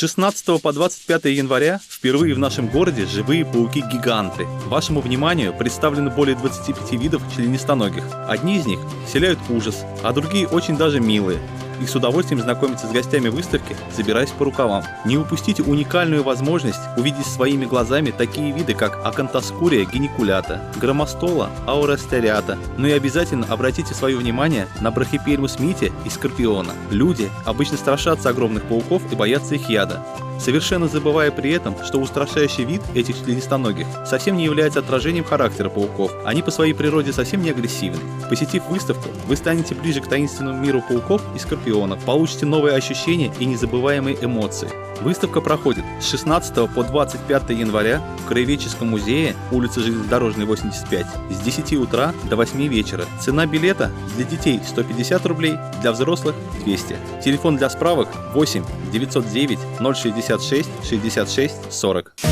16 по 25 января впервые в нашем городе живые пауки-гиганты. Вашему вниманию представлены более 25 видов членистоногих. Одни из них вселяют ужас, а другие очень даже милые. И с удовольствием знакомиться с гостями выставки, забираясь по рукавам. Не упустите уникальную возможность увидеть своими глазами такие виды, как акантоскурия геникулята, громостола аурастериата. Ну и обязательно обратите свое внимание на брахипельмус мити и скорпиона. Люди обычно страшатся огромных пауков и боятся их яда, совершенно забывая при этом, что устрашающий вид этих членистоногих совсем не является отражением характера пауков. Они по своей природе совсем не агрессивны. Посетив выставку, вы станете ближе к таинственному миру пауков и скорпионов, получите новые ощущения и незабываемые эмоции. Выставка проходит с 16 по 25 января в Краеведческом музее, улица Железнодорожная, 85, с 10 утра до 8 вечера. Цена билета для детей 150 рублей, для взрослых 200. Телефон для справок 8 909 066 66 40.